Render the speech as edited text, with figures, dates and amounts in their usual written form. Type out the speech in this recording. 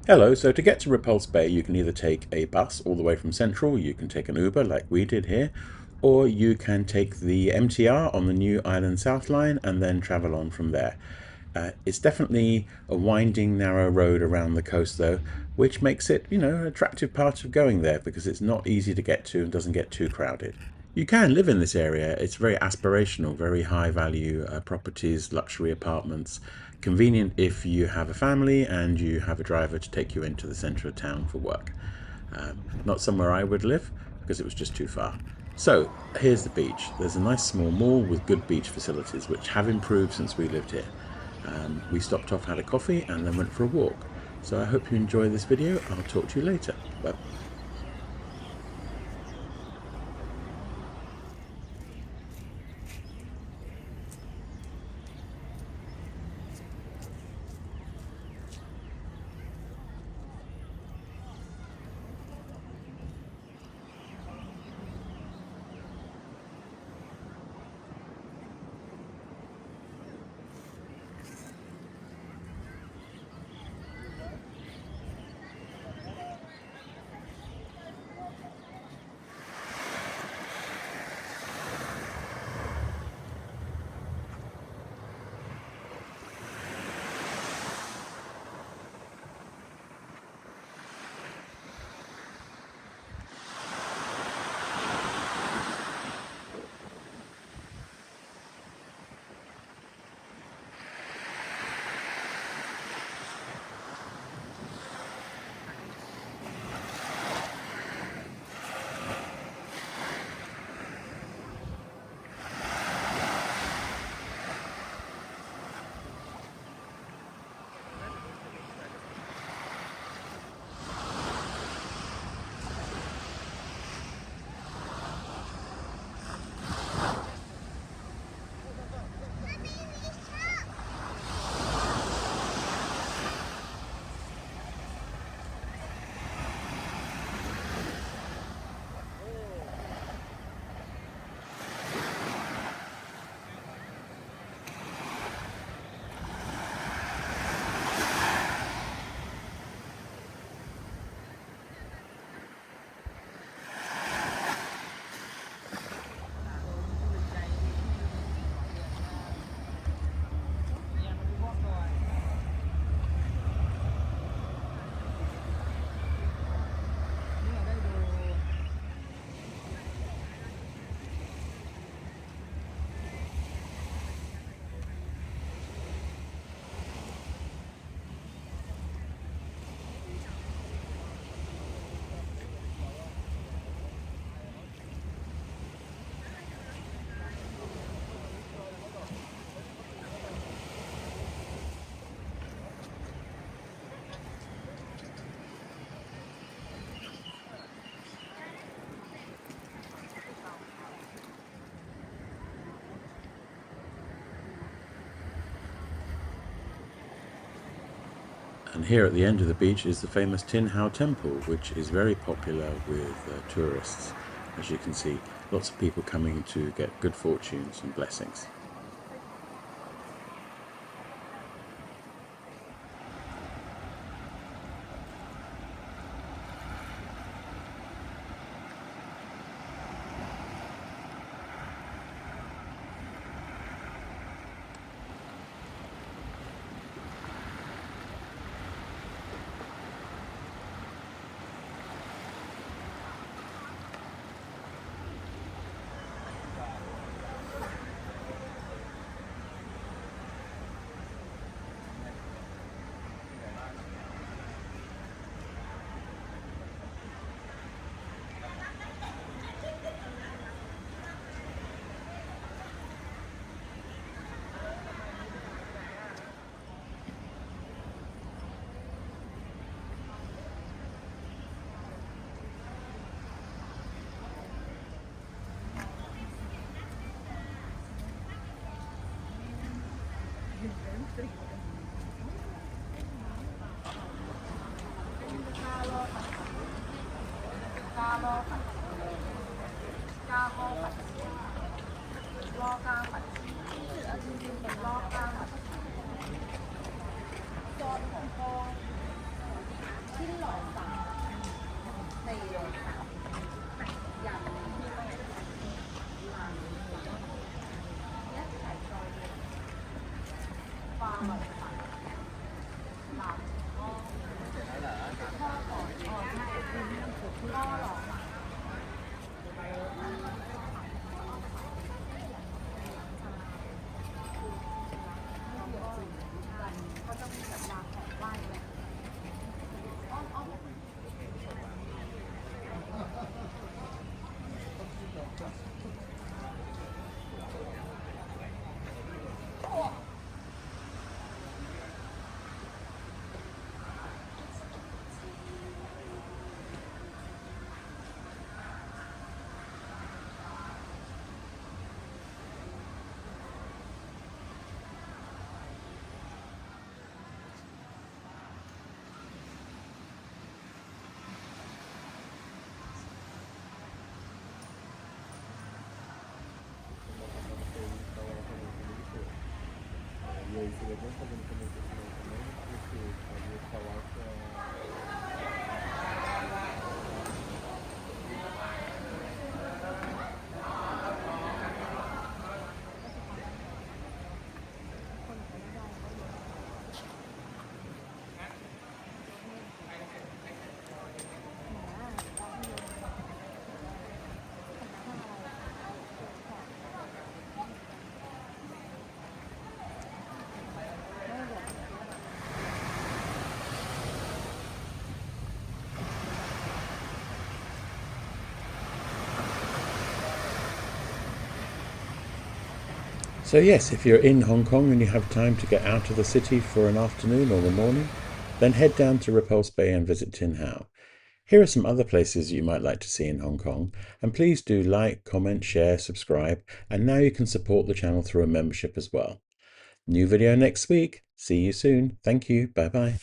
Hello, so to get to Repulse Bay, you can either take a bus all the way from Central, you can take an Uber like we did here, or you can take the MTR on the New Island South Line and then travel on from there. It's definitely a winding, narrow road around the coast, though, which makes it, an attractive part of going there because it's not easy to get to and doesn't get too crowded. You can live in this area. It's very aspirational, very high value properties, luxury apartments, convenient if you have a family and you have a driver to take you into the centre of town for work. Not somewhere I would live because it was just too far. So here's the beach. There's a nice small mall with good beach facilities which have improved since we lived here. We stopped off, had a coffee and then went for a walk. So I hope you enjoy this video. I'll talk to you later. Bye. And here at the end of the beach is the famous Tin Hau Temple, which is very popular with tourists. As you can see, lots of people coming to get good fortunes and blessings. E aí seria bom fazer no começo desse mês também, porque aí eu falar que So yes, if you're in Hong Kong and you have time to get out of the city for an afternoon or the morning, then head down to Repulse Bay and visit Tin Hau. Here are some other places you might like to see in Hong Kong, and please do like, comment, share, subscribe, and now you can support the channel through a membership as well. New video next week. See you soon. Thank you. Bye bye.